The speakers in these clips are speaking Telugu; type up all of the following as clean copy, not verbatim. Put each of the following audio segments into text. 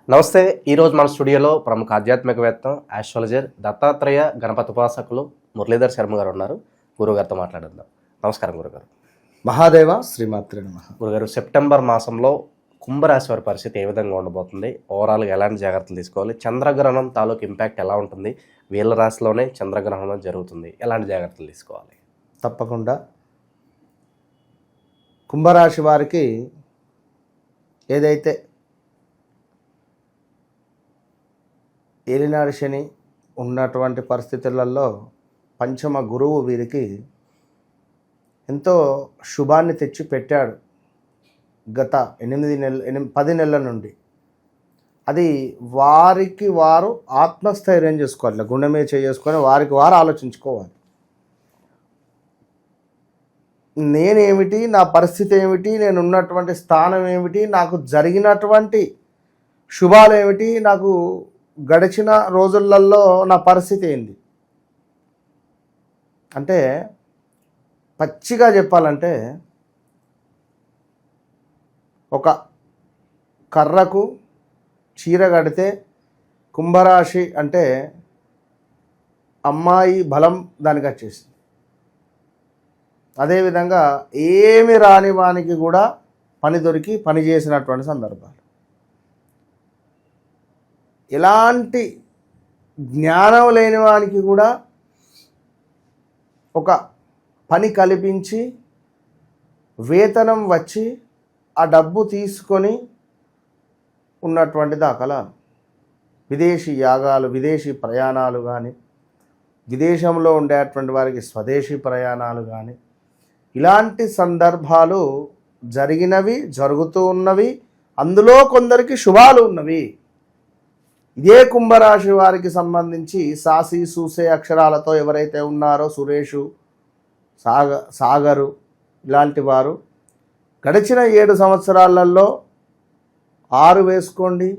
నమస్తే. ఈరోజు మన స్టూడియోలో ప్రముఖ ఆధ్యాత్మికవేత్త, ఆస్ట్రాలజర్, దత్తాత్రేయ గణపతి ఉపాసకులు మురళీధర్ శర్మ గారు ఉన్నారు. గురుగారితో మాట్లాడదాం. నమస్కారం గురుగారు. మహాదేవ శ్రీమాత్రే నమః. గురుగారు, సెప్టెంబర్ మాసంలో కుంభరాశి వారి పరిస్థితి ఏ విధంగా ఉండబోతుంది? ఓవరాల్గా ఎలాంటి జాగ్రత్తలు తీసుకోవాలి? చంద్రగ్రహణం తాలూకు ఇంపాక్ట్ ఎలా ఉంటుంది? వీళ్ళ రాశిలోనే చంద్రగ్రహణం జరుగుతుంది, ఎలాంటి జాగ్రత్తలు తీసుకోవాలి? తప్పకుండా కుంభరాశి వారికి ఏదైతే ఏలినాడు శని ఉన్నటువంటి పరిస్థితులలో పంచమ గురువు వీరికి ఎంతో శుభాన్ని తెచ్చి పెట్టాడు గత 10 నెలల నుండి. అది వారికి వారు ఆత్మస్థైర్యం చేసుకోవాలి, గుండె మీద చేసుకొని వారికి వారు ఆలోచించుకోవాలి. నేనేమిటి, నా పరిస్థితి ఏమిటి, నేను ఉన్నటువంటి స్థానం ఏమిటి, నాకు జరిగినటువంటి శుభాలు ఏమిటి, నాకు గడిచిన రోజులలో నా పరిస్థితి ఏంది అంటే, పచ్చిగా చెప్పాలంటే ఒక కర్రకు చీర కడితే కుంభరాశి అంటే అమ్మాయి బలం దానికి వచ్చేసింది. అదేవిధంగా ఏమి రాని వానికి కూడా పని దొరికి పని చేసినటువంటి సందర్భాలు. ఎలాంటి జ్ఞానం లేని వానికి కూడా ఒక పని కల్పించి వేతనం వచ్చి ఆ డబ్బు తీసుకొని ఉన్నటువంటి దాఖలాలు. విదేశీ యాగాలు, విదేశీ ప్రయాణాలు కానీ, విదేశంలో ఉండేటువంటి వారికి స్వదేశీ ప్రయాణాలు కానీ, ఇలాంటి సందర్భాలు జరిగినవి, జరుగుతూ ఉన్నవి. అందులో కొందరికి శుభాలు ఉన్నవి. ఇదే కుంభరాశి వారికి సంబంధించి సాసి సూసే అక్షరాలతో ఎవరైతే ఉన్నారో సురేషు, సాగరు ఇలాంటి వారు గడిచిన 7 సంవత్సరాలలో 6 వేసుకోండి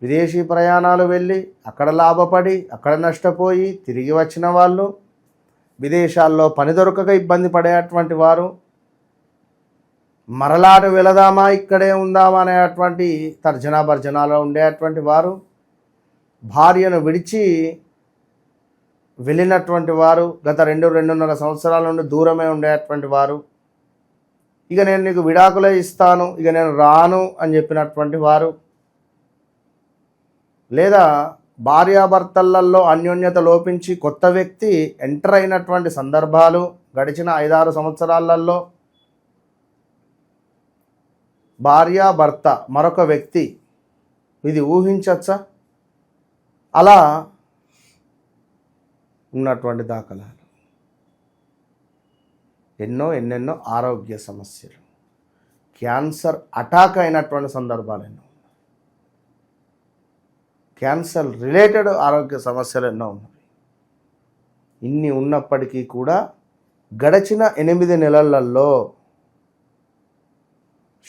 విదేశీ ప్రయాణాలు వెళ్ళి అక్కడ లాభపడి అక్కడ నష్టపోయి తిరిగి వచ్చిన వాళ్ళు, విదేశాల్లో పని దొరకక ఇబ్బంది పడేటువంటి వారు, మరలాటు వెళదామా ఇక్కడే ఉందామా అనేటువంటి తర్జనా భర్జనాలో ఉండేటువంటి వారు, భార్యను విడిచి వెళ్ళినటువంటి వారు, గత 2-2.5 సంవత్సరాల నుండి దూరమే ఉండేటువంటి వారు, ఇక నేను నీకు విడాకులే ఇస్తాను, ఇక నేను రాను అని చెప్పినటువంటి వారు, లేదా భార్యాభర్తలలో అన్యోన్యత లోపించి కొత్త వ్యక్తి ఎంటర్ అయినటువంటి సందర్భాలు గడిచిన 5-6 సంవత్సరాలలో. భార్యాభర్త మరొక వ్యక్తి, ఇది ఊహించచ్చా? అలా ఉన్నటువంటి దాఖలాలు. ఎన్నెన్నో ఆరోగ్య సమస్యలు, క్యాన్సర్ అటాక్ అయినటువంటి సందర్భాలు ఎన్నో, క్యాన్సర్ రిలేటెడ్ ఆరోగ్య సమస్యలు ఎన్నో ఉన్నాయి. ఇన్ని ఉన్నప్పటికీ కూడా గడిచిన 8 నెలలలో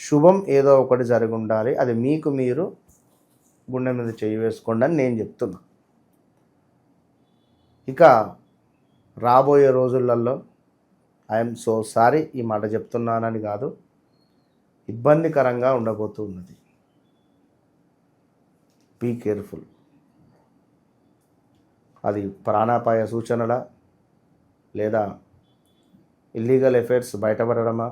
శుభం ఏదో ఒకటి జరిగి ఉండాలి. అది మీకు మీరు గుండె మీద చేయి వేసుకోండి అని నేను చెప్తున్నా. ఇక రాబోయే రోజులలో ఐఎమ్ సో సారీ, ఈ మాట చెప్తున్నానని కాదు, ఇబ్బందికరంగా ఉండబోతూ ఉన్నది. Be careful. అది ప్రాణాపాయ సూచనల, లేదా ఇల్లీగల్ అఫైర్స్ బయటపడడమా,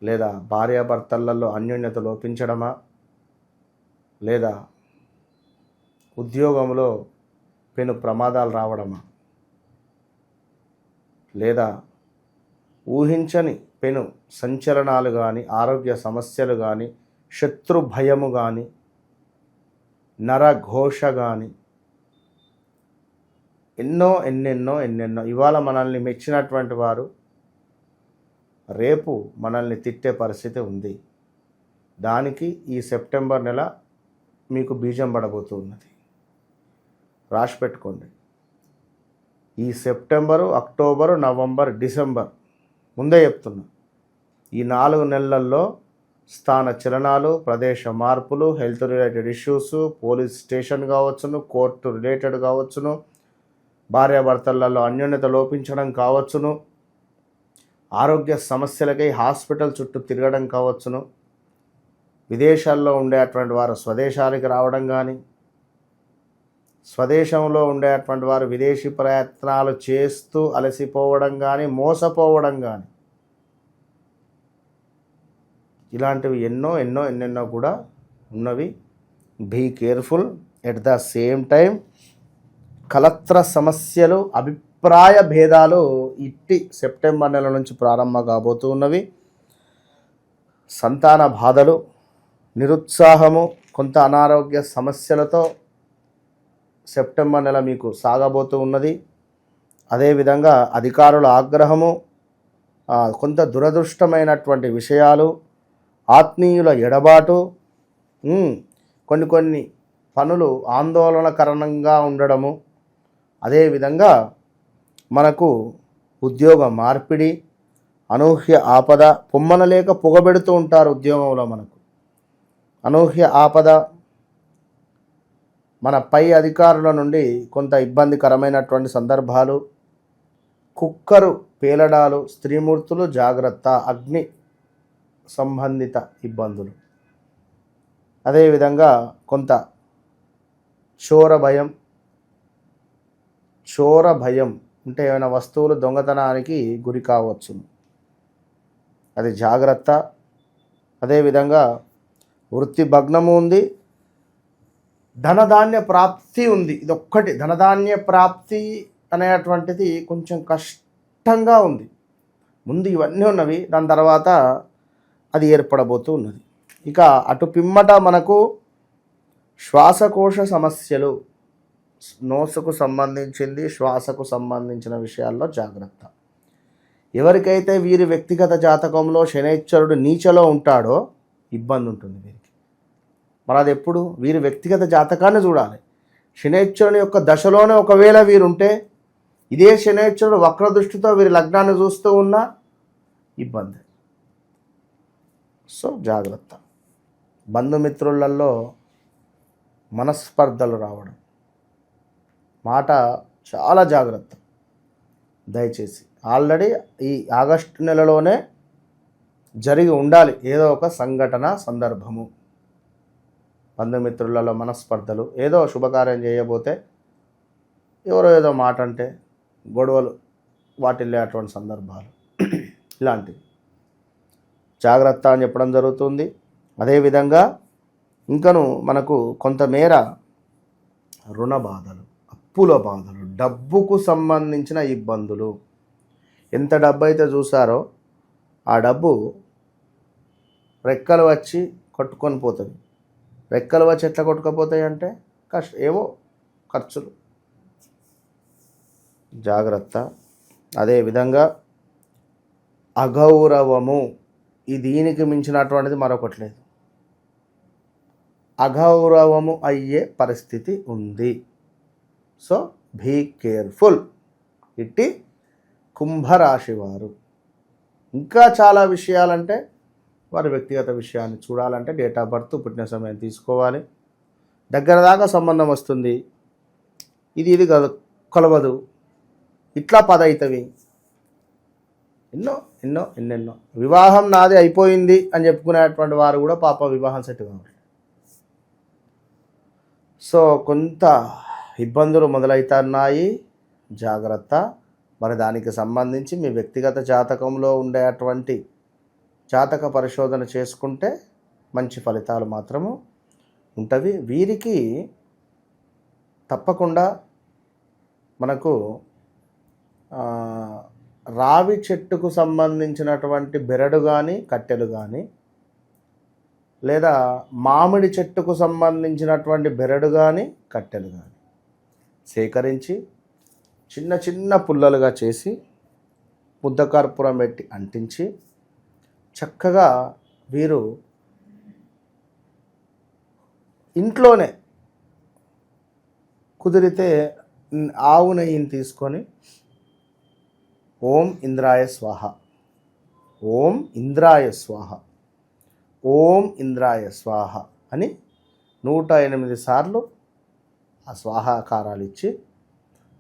లేదా భార్యాభర్తలలో అన్యోన్యత లోపించడమా, లేదా ఉద్యోగంలో పెను ప్రమాదాలు రావడమా, లేదా ఊహించని పెను సంచలనాలు కానీ, ఆరోగ్య సమస్యలు కానీ, శత్రు భయము కానీ, నరఘోష కానీ, ఎన్నెన్నో ఇవాళ మనల్ని మెచ్చినటువంటి వారు రేపు మనల్ని తిట్టే పరిస్థితి ఉంది. దానికి ఈ సెప్టెంబర్ నెల మీకు బీజం పడబోతున్నది. రాసి పెట్టుకోండి. ఈ సెప్టెంబరు, అక్టోబరు, నవంబర్, డిసెంబర్, ముందే చెప్తున్నా, ఈ 4 నెలల్లో స్థాన చలనాలు, ప్రదేశ మార్పులు, health related issues, police station కావచ్చును, కోర్టు రిలేటెడ్ కావచ్చును, భార్యాభర్తలలో అన్యోన్యత లోపించడం కావచ్చును, ఆరోగ్య సమస్యలకై హాస్పిటల్ చుట్టూ తిరగడం కావచ్చును, విదేశాల్లో ఉండేటువంటి వారు స్వదేశానికి రావడం కానీ, స్వదేశంలో ఉండేటువంటి వారు విదేశీ ప్రయత్నాలు చేస్తూ అలసిపోవడం కానీ, మోసపోవడం కానీ, ఇలాంటివి ఎన్నెన్నో కూడా ఉన్నవి. Be careful. At the same time కలత్ర సమస్యలు, అభిప్రాయ భేదాలు ఇట్టి సెప్టెంబర్ నెల నుంచి ప్రారంభం కాబోతూ ఉన్నవి. సంతాన బాధలు, నిరుత్సాహము, కొంత అనారోగ్య సమస్యలతో సెప్టెంబర్ నెల మీకు సాగబోతూ ఉన్నది. అదేవిధంగా అధికారుల ఆగ్రహము, కొంత దురదృష్టమైనటువంటి విషయాలు, ఆత్మీయుల ఎడబాటు, కొన్ని పనులు ఆందోళనకరంగా ఉండడము, అదేవిధంగా మనకు ఉద్యోగ మార్పిడి, అనూహ్య ఆపద, పొమ్మనలేక పొగబెడుతూ ఉంటారు ఉద్యోగంలో. మనకు అనూహ్య ఆపద, మన పై అధికారుల నుండి కొంత ఇబ్బందికరమైనటువంటి సందర్భాలు, కుక్కరు పేలడాలు, స్త్రీమూర్తులు జాగ్రత్త, అగ్ని సంబంధిత ఇబ్బందులు, అదేవిధంగా కొంత చోర భయం అంటే ఏమైనా వస్తువులు దొంగతనానికి గురి కావచ్చు, అది జాగ్రత్త. అదేవిధంగా వృత్తి భగ్నము ఉంది, ధనధాన్య ప్రాప్తి ఉంది. ఇదొక్కటి, ధనధాన్య ప్రాప్తి అనేటువంటిది కొంచెం కష్టంగా ఉంది. ముందు ఇవన్నీ ఉన్నవి, దాని తర్వాత అది ఏర్పడబోతూ ఉన్నది. ఇక అటు పిమ్మట మనకు శ్వాసకోశ సమస్యలు, నోసుకు సంబంధించింది, శ్వాసకు సంబంధించిన విషయాల్లో జాగ్రత్త. ఎవరికైతే వీరి వ్యక్తిగత జాతకంలో శనైశ్వరుడు నీచలో ఉంటాడో ఇబ్బంది ఉంటుంది వీరికి. మరి అది ఎప్పుడు? వీరి వ్యక్తిగత జాతకాన్ని చూడాలి. శనైశ్వరుని యొక్క దశలోనే ఒకవేళ వీరుంటే, ఇదే శనైశ్వరుడు వక్రదృష్టితో వీరి లగ్నాన్ని చూస్తూ ఉన్నా ఇబ్బంది. సో జాగ్రత్త. బంధుమిత్రులలో మనస్పర్ధలు రావడం, మాట చాలా జాగ్రత్త దయచేసి. ఆల్రెడీ ఈ ఆగస్టు నెలలోనే జరిగి ఉండాలి ఏదో ఒక సంఘటన, సందర్భము. బంధుమిత్రులలో మనస్పర్ధలు, ఏదో శుభకార్యం చేయబోతే ఎవరో ఏదో మాట అంటే గొడవలు వాటిల్లే అటువంటి సందర్భాలు, ఇలాంటివి జాగ్రత్త అని చెప్పడం జరుగుతుంది. అదేవిధంగా ఇంకను మనకు కొంతమేర రుణ బాధలు, అప్పుల బాధలు, డబ్బుకు సంబంధించిన ఇబ్బందులు. ఎంత డబ్బు అయితే చూసారో ఆ డబ్బు రెక్కలు వచ్చి కొట్టుకొని పోతుంది. రెక్కలు వచ్చి ఎట్లా కొట్టుకపోతాయి అంటే ఏవో ఖర్చులు, జాగ్రత్త. అదేవిధంగా అగౌరవము, ఈ దీనికి మించినటువంటిది మరొకటి లేదు. అగౌరవము అయ్యే పరిస్థితి ఉంది. So be careful. ఇట్టి కుంభరాశి వారు. ఇంకా చాలా విషయాలంటే వారి వ్యక్తిగత విషయాన్ని చూడాలంటే డేట్ ఆఫ్ బర్త్, పుట్టిన సమయం తీసుకోవాలి. దగ్గర దాకా సంబంధం వస్తుంది, ఇది కలవదు, ఇట్లా 10 అవుతుంది. ఎన్నెన్నో వివాహం నాది అయిపోయింది అని చెప్పుకునేటువంటి వారు కూడా పాప వివాహం సెట్ కావాలి. సో కొంత ఇబ్బందులు మొదలవుతున్నాయి, జాగ్రత్త. మరి దానికి సంబంధించి మీ వ్యక్తిగత జాతకంలో ఉండేటువంటి జాతక పరిశోధన చేసుకుంటే మంచి ఫలితాలు మాత్రము ఉంటవి. వీరికి తప్పకుండా మనకు రావి చెట్టుకు సంబంధించినటువంటి బెరడు కానీ, కట్టెలు కానీ, లేదా మామిడి చెట్టుకు సంబంధించినటువంటి బెరడు కానీ, కట్టెలు కానీ సేకరించి చిన్న చిన్న పుల్లలుగా చేసి ముద్దకర్పూరం పెట్టి అంటించి చక్కగా వీరు ఇంట్లోనే కుదిరితే ఆవు నెయ్యిని తీసుకొని ఓం ఇంద్రాయ స్వాహ, ఓం ఇంద్రాయ స్వాహ, ఓం ఇంద్రాయ స్వాహ అని 108 సార్లు ఆ స్వాహాకారాలు ఇచ్చి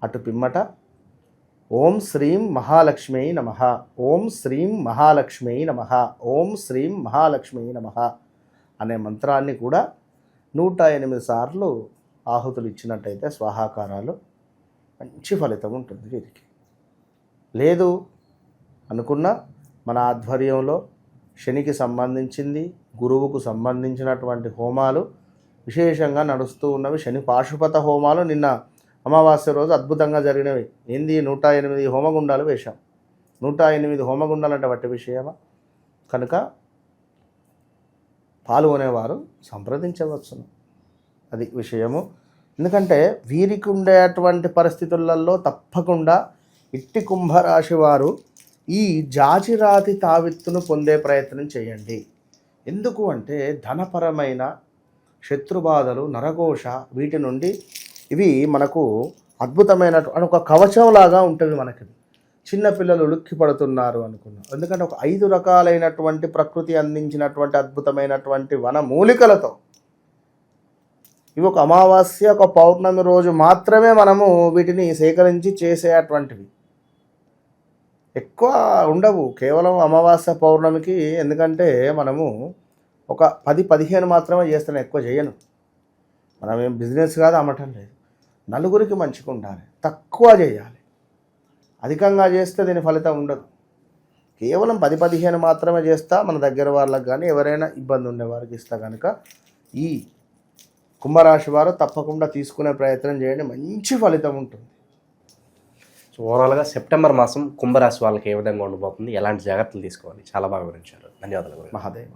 అటు పిమ్మట ఓం శ్రీం మహాలక్ష్మీ నమః, ఓం శ్రీం మహాలక్ష్మీ నమః, ఓం శ్రీం మహాలక్ష్మీ నమః అనే మంత్రాన్ని కూడా 108 సార్లు ఆహుతులు ఇచ్చినట్టయితే స్వాహాకారాలు మంచి ఫలితం ఉంటుంది వీరికి. లేదు అనుకున్న మన ఆధ్వర్యంలో శనికి సంబంధించింది, గురువుకు సంబంధించినటువంటి హోమాలు విశేషంగా నడుస్తూ ఉన్నవి. శని పాశుపత హోమాలు నిన్న అమావాస్య రోజు అద్భుతంగా జరిగినవి. ఏంది 108 హోమగుండాలు వేశాం. 108 హోమగుండాలు అంటే వట్టి విషయమా? కనుక పాల్గొనేవారు సంప్రదించవచ్చును. అది విషయము. ఎందుకంటే వీరికి ఉండేటువంటి పరిస్థితులలో తప్పకుండా ఇట్టి కుంభరాశి వారు ఈ జాజిరాతి తావిత్తును పొందే ప్రయత్నం చేయండి. ఎందుకు అంటే ధనపరమైన శత్రుబాధలు, నరఘోష వీటి నుండి ఇవి మనకు అద్భుతమైన ఒక కవచంలాగా ఉంటుంది మనకి. చిన్నపిల్లలు ఉలిక్కి పడుతున్నారు అనుకున్నాం. ఎందుకంటే ఒక 5 రకాలైనటువంటి ప్రకృతి అందించినటువంటి అద్భుతమైనటువంటి వన మూలికలతో ఇవి ఒక అమావాస్య, ఒక పౌర్ణమి రోజు మాత్రమే మనము వీటిని సేకరించి చేసేటువంటివి. ఎక్కువ ఉండవు, కేవలం అమావాస్య పౌర్ణమికి. ఎందుకంటే మనము ఒక 10-15 మాత్రమే చేస్తాను, ఎక్కువ చేయను. మనం ఏం బిజినెస్ కాదు, అమ్మటం లేదు. నలుగురికి మంచిగా ఉండాలి, తక్కువ చేయాలి. అధికంగా చేస్తే దీని ఫలితం ఉండదు. కేవలం 10-15 మాత్రమే చేస్తా, మన దగ్గర వాళ్ళకి కానీ ఎవరైనా ఇబ్బంది ఉండేవారికి ఇస్తా. కనుక ఈ కుంభరాశి వారు తప్పకుండా తీసుకునే ప్రయత్నం చేయండి, మంచి ఫలితం ఉంటుంది. సో ఓవరాల్గా సెప్టెంబర్ మాసం కుంభరాశి వాళ్ళకి ఏ విధంగా ఉండబోతుంది, ఎలాంటి జాగ్రత్తలు తీసుకోవాలి, చాలా బాగా వివరించారు. ధన్యవాదాలు. మహాదేవ.